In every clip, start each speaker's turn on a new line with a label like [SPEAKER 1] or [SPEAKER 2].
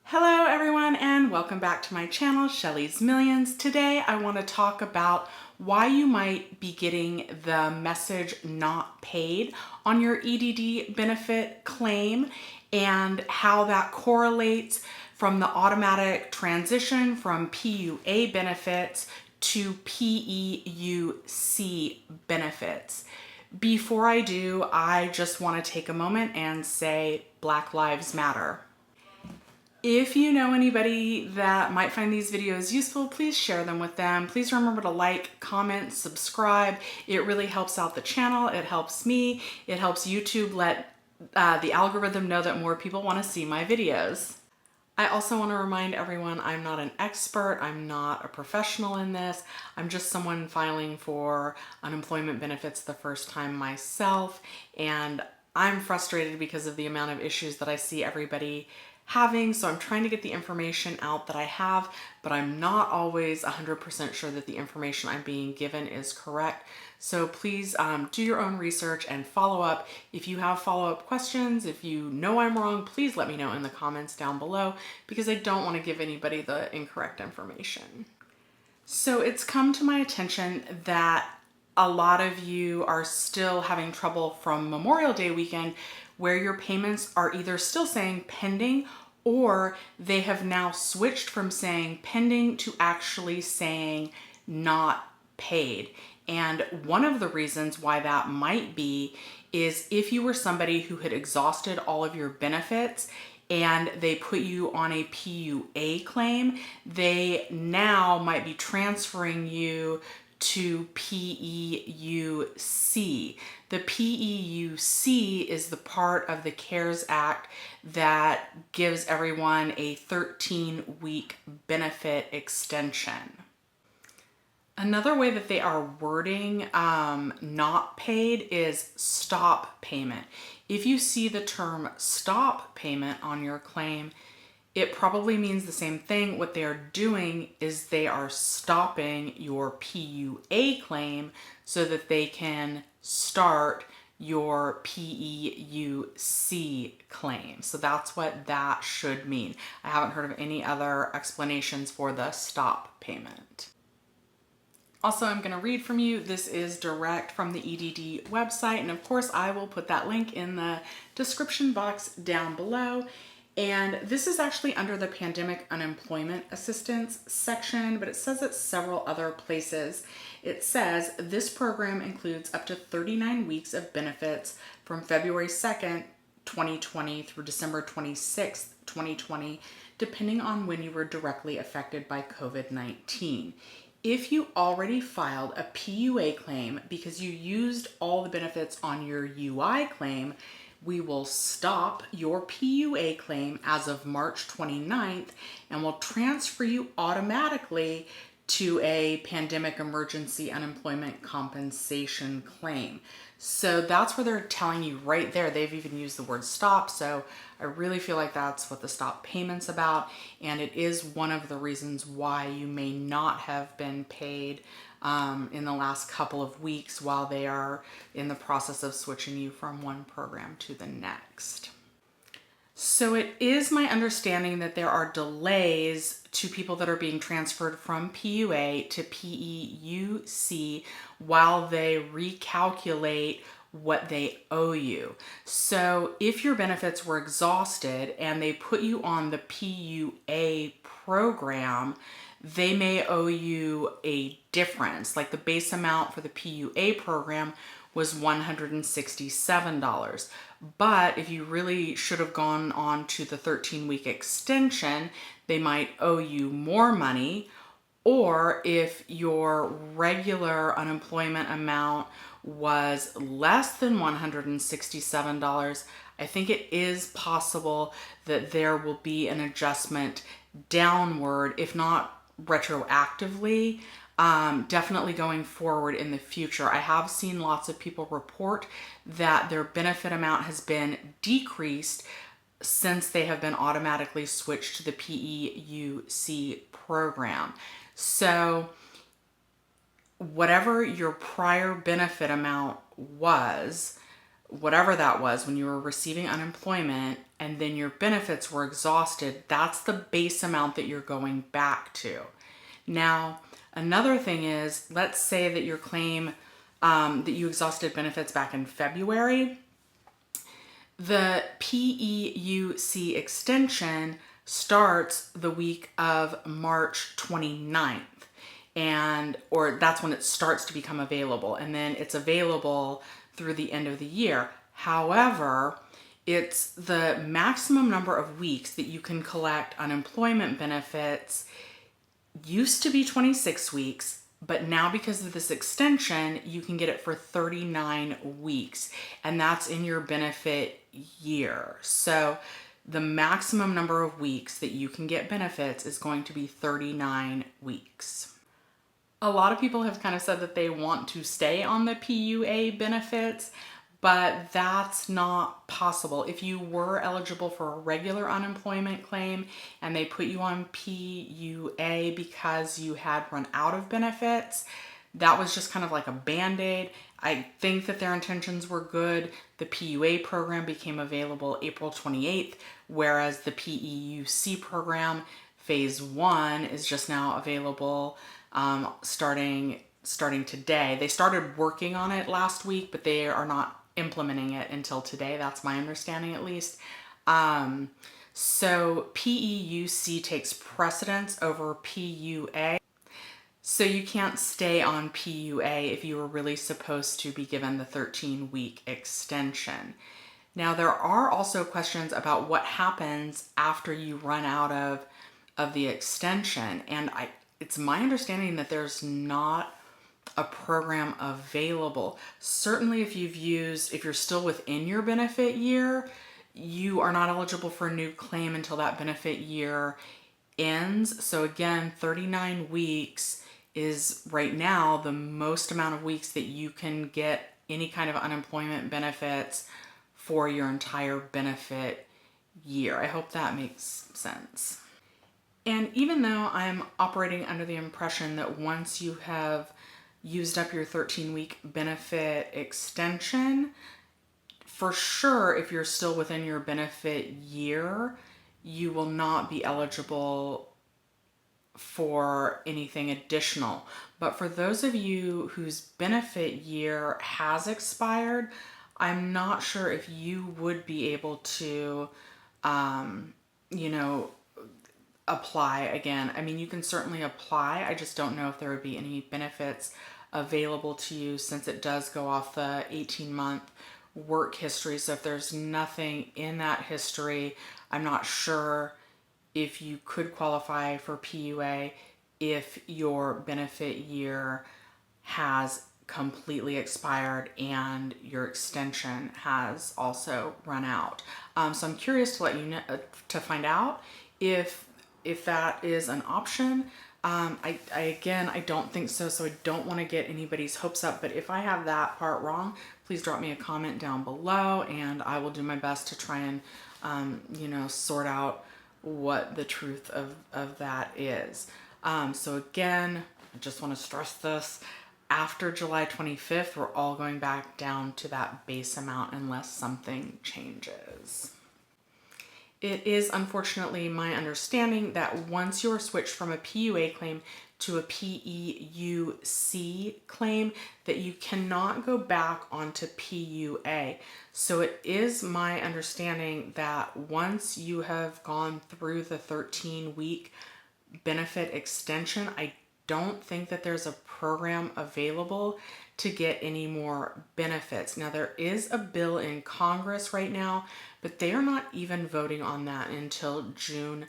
[SPEAKER 1] Hello everyone and welcome back to my channel, Shelly's Millions. Today I want to talk about why you might be getting the message not paid on your EDD benefit claim and how that correlates from the automatic transition from PUA benefits to PEUC benefits. Before I do, I just want to take a moment and say Black Lives Matter. If you know anybody that might find these videos useful, please share them with them. Please remember to like, comment, subscribe. It really helps out the channel. It helps me. It helps YouTube let the algorithm know that more people want to see my videos. I also want to remind everyone I'm not an expert. I'm not a professional in this. I'm just someone filing for unemployment benefits the first time myself. And I'm frustrated because of the amount of issues that I see everybody having, so I'm trying to get the information out that I have, but I'm not always 100% sure that the information I'm being given is correct. So please do your own research and follow up. If you have follow-up questions, if you know I'm wrong, please let me know in the comments down below because I don't want to give anybody the incorrect information. So it's come to my attention that a lot of you are still having trouble from Memorial Day weekend where your payments are either still saying pending or they have now switched from saying pending to actually saying not paid. And one of the reasons why that might be is if you were somebody who had exhausted all of your benefits and they put you on a PUA claim, they now might be transferring you to PEUC. The PEUC is the part of the CARES Act that gives everyone a 13-week benefit extension. Another way that they are wording not paid is stop payment. If you see the term stop payment on your claim, it probably means the same thing. What they are doing is they are stopping your PUA claim so that they can start your PEUC claim. So that's what that should mean. I haven't heard of any other explanations for the stop payment. Also, I'm going to read from you. This is direct from the EDD website, and of course I will put that link in the description box down below. And this is actually under the Pandemic Unemployment Assistance section, but it says it several other places. It says this program includes up to 39 weeks of benefits from February 2nd, 2020 through December 26th, 2020, depending on when you were directly affected by COVID-19. If you already filed a PUA claim because you used all the benefits on your UI claim, we will stop your PUA claim as of March 29th and will transfer you automatically to a pandemic emergency unemployment compensation claim. So that's where they're telling you right there. They've even used the word stop. So I really feel like that's what the stop payment's about. And it is one of the reasons why you may not have been paid in the last couple of weeks while they are in the process of switching you from one program to the next. So it is my understanding that there are delays to people that are being transferred from PUA to PEUC while they recalculate what they owe you. So if your benefits were exhausted and they put you on the PUA program, they may owe you a difference. Like the base amount for the PUA program was $167. But if you really should have gone on to the 13-week extension, they might owe you more money. Or if your regular unemployment amount was less than $167, I think it is possible that there will be an adjustment downward, if not retroactively, definitely going forward in the future. I have seen lots of people report that their benefit amount has been decreased since they have been automatically switched to the PEUC program. So whatever your prior benefit amount was, whatever that was when you were receiving unemployment, and then your benefits were exhausted, that's the base amount that you're going back to. Now, another thing is, let's say that your claim, that you exhausted benefits back in February. The PEUC extension starts the week of March 29th, or that's when it starts to become available, and then it's available through the end of the year. However, it's the maximum number of weeks that you can collect unemployment benefits used to be 26 weeks, but now because of this extension, you can get it for 39 weeks, and that's in your benefit year. So the maximum number of weeks that you can get benefits is going to be 39 weeks. A lot of people have kind of said that they want to stay on the PUA benefits, but that's not possible. If you were eligible for a regular unemployment claim and they put you on PUA because you had run out of benefits, that was just kind of like a Band-Aid. I think that their intentions were good. The PUA program became available April 28th, whereas the PEUC program, phase 1, is just now available starting today. They started working on it last week, but they are not implementing it until today. That's my understanding, at least. So PEUC takes precedence over PUA. So you can't stay on PUA if you were really supposed to be given the 13-week extension. Now, there are also questions about what happens after you run out of the extension. And it's my understanding that there's not a program available. Certainly if you're still within your benefit year, you are not eligible for a new claim until that benefit year ends. So again, 39 weeks is right now the most amount of weeks that you can get any kind of unemployment benefits for your entire benefit year. I hope that makes sense. And even though I'm operating under the impression that once you have used up your 13-week benefit extension, for sure, if you're still within your benefit year, you will not be eligible for anything additional. But for those of you whose benefit year has expired, I'm not sure if you would be able to, apply again. I mean, you can certainly apply. I just don't know if there would be any benefits available to you since it does go off the 18-month work history. So if there's nothing in that history, I'm not sure if you could qualify for PUA if your benefit year has completely expired and your extension has also run out. So I'm curious to let you know, to find out if that is an option. I don't think so, so I don't want to get anybody's hopes up, but if I have that part wrong, please drop me a comment down below and I will do my best to try and, sort out what the truth of that is. So again, I just want to stress this. After July 25th, we're all going back down to that base amount unless something changes. It is unfortunately my understanding that once you're switched from a PUA claim to a PEUC claim, that you cannot go back onto PUA. So it is my understanding that once you have gone through the 13-week benefit extension, I don't think that there's a program available to get any more benefits. Now, there is a bill in Congress right now, but they are not even voting on that until June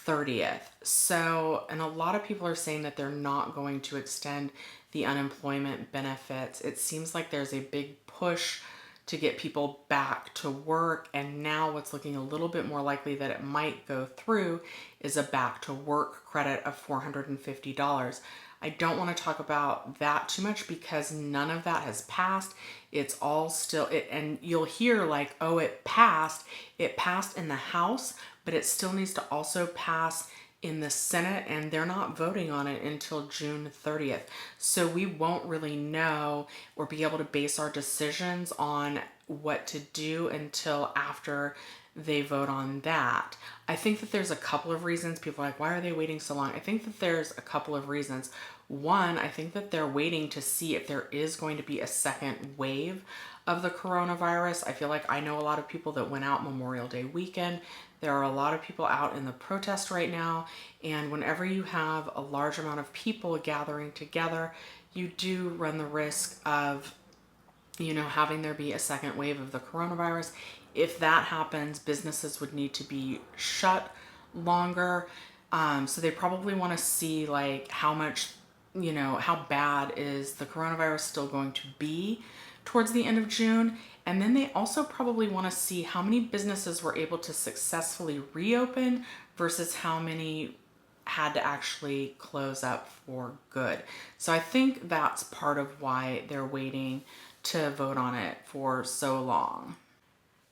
[SPEAKER 1] 30th. So, and a lot of people are saying that they're not going to extend the unemployment benefits. It seems like there's a big push to get people back to work, and now what's looking a little bit more likely that it might go through is a back to work credit of $450. I don't want to talk about that too much because none of that has passed. It's all still, and you'll hear like, oh, it passed in the House, but it still needs to also pass in the Senate, and they're not voting on it until June 30th. So we won't really know or be able to base our decisions on what to do until after they vote on that. I think that there's a couple of reasons. People are like, why are they waiting so long? I think that there's a couple of reasons. One, I think that they're waiting to see if there is going to be a second wave of the coronavirus. I feel like I know a lot of people that went out Memorial Day weekend. There are a lot of people out in the protest right now. And whenever you have a large amount of people gathering together, you do run the risk of, having there be a second wave of the coronavirus. If that happens, businesses would need to be shut longer. So they probably want to see like how much, how bad is the coronavirus still going to be towards the end of June. And then they also probably want to see how many businesses were able to successfully reopen versus how many had to actually close up for good. So I think that's part of why they're waiting to vote on it for so long.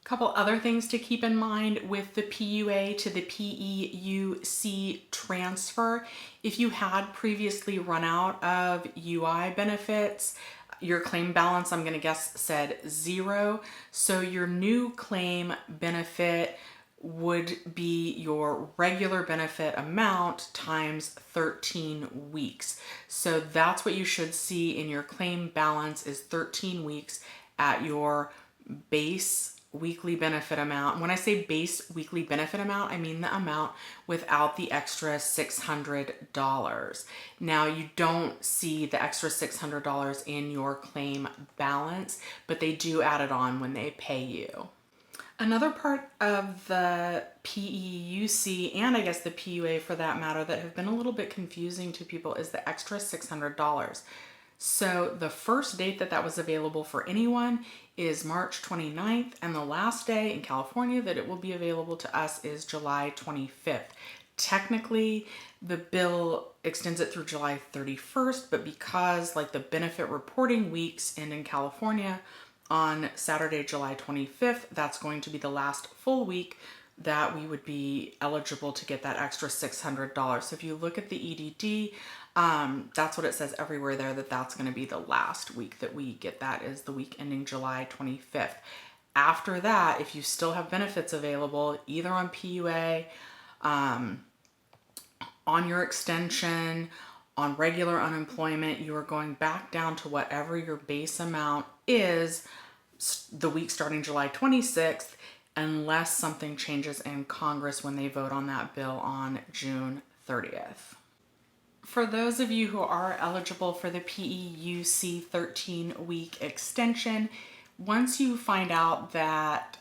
[SPEAKER 1] A couple other things to keep in mind with the PUA to the PEUC transfer. If you had previously run out of UI benefits, your claim balance, I'm going to guess, said 0. So your new claim benefit would be your regular benefit amount times 13 weeks. So that's what you should see in your claim balance is 13 weeks at your base weekly benefit amount. When I say base weekly benefit amount, I mean the amount without the extra $600. Now you don't see the extra $600 in your claim balance, but they do add it on when they pay you. Another part of the PEUC and I guess the PUA for that matter that have been a little bit confusing to people is the extra $600. So the first date that was available for anyone is March 29th, and the last day in California that it will be available to us is July 25th. Technically, the bill extends it through July 31st, but because like the benefit reporting weeks end in California on Saturday, July 25th, that's going to be the last full week that we would be eligible to get that extra $600. So if you look at the EDD, that's what it says everywhere there, that's going to be the last week that we get that is the week ending July 25th. After that, if you still have benefits available, either on PUA, on your extension, on regular unemployment, you are going back down to whatever your base amount is the week starting July 26th, unless something changes in Congress when they vote on that bill on June 30th. For those of you who are eligible for the PEUC 13-week extension, once you find out that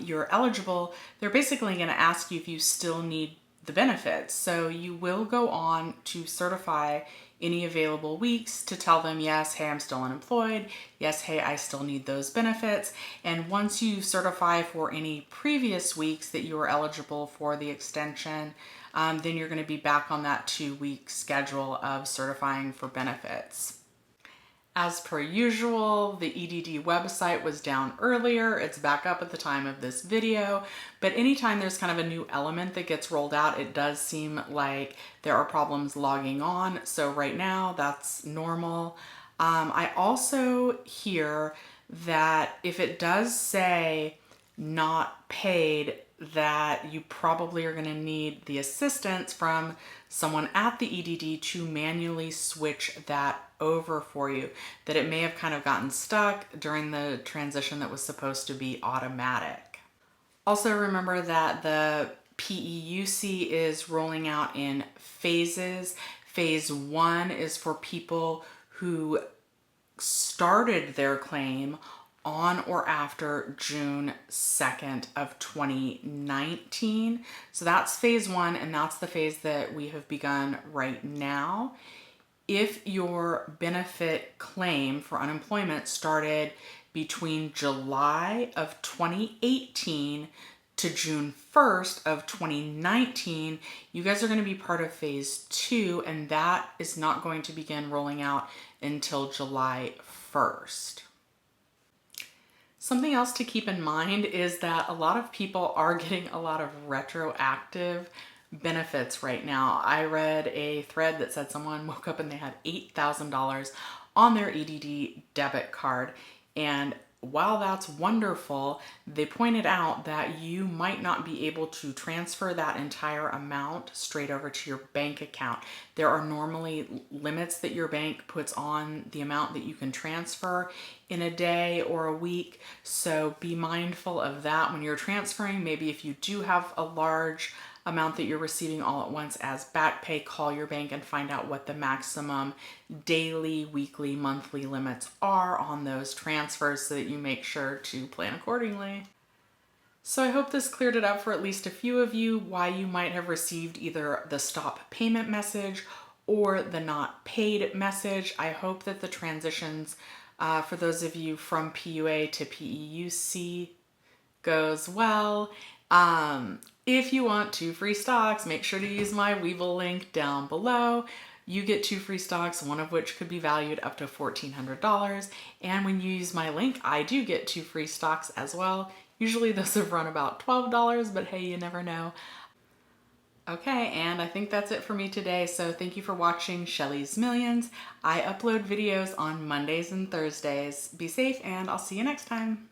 [SPEAKER 1] you're eligible, they're basically going to ask you if you still need the benefits. So you will go on to certify any available weeks to tell them, yes, hey, I'm still unemployed. Yes, hey, I still need those benefits. And once you certify for any previous weeks that you were eligible for the extension, then you're going to be back on that 2-week schedule of certifying for benefits. As per usual, the EDD website was down earlier. It's back up at the time of this video, but anytime there's kind of a new element that gets rolled out, it does seem like there are problems logging on. So right now that's normal. I also hear that if it does say not paid, that you probably are going to need the assistance from someone at the EDD to manually switch that over for you, that it may have kind of gotten stuck during the transition that was supposed to be automatic. Also remember that the PEUC is rolling out in phases. Phase 1 is for people who started their claim on or after June 2nd of 2019. So that's phase 1, and that's the phase that we have begun right now. If your benefit claim for unemployment started between July of 2018 to June 1st of 2019, you guys are going to be part of phase 2, and that is not going to begin rolling out until July 1st. Something else to keep in mind is that a lot of people are getting a lot of retroactive benefits right now. I read a thread that said someone woke up and they had $8,000 on their EDD debit card, and while that's wonderful, they pointed out that you might not be able to transfer that entire amount straight over to your bank account. There are normally limits that your bank puts on the amount that you can transfer in a day or a week. So be mindful of that when you're transferring. Maybe if you do have a large amount that you're receiving all at once as back pay, call your bank and find out what the maximum daily, weekly, monthly limits are on those transfers so that you make sure to plan accordingly. So I hope this cleared it up for at least a few of you why you might have received either the stop payment message or the not paid message. I hope that the transitions for those of you from PUA to PEUC goes well. If you want 2 free stocks, make sure to use my Weevil link down below. You get 2 free stocks, one of which could be valued up to $1,400. And when you use my link, I do get 2 free stocks as well. Usually those have run about $12, but hey, you never know. Okay, and I think that's it for me today. So thank you for watching Shelly's Millions. I upload videos on Mondays and Thursdays. Be safe, and I'll see you next time.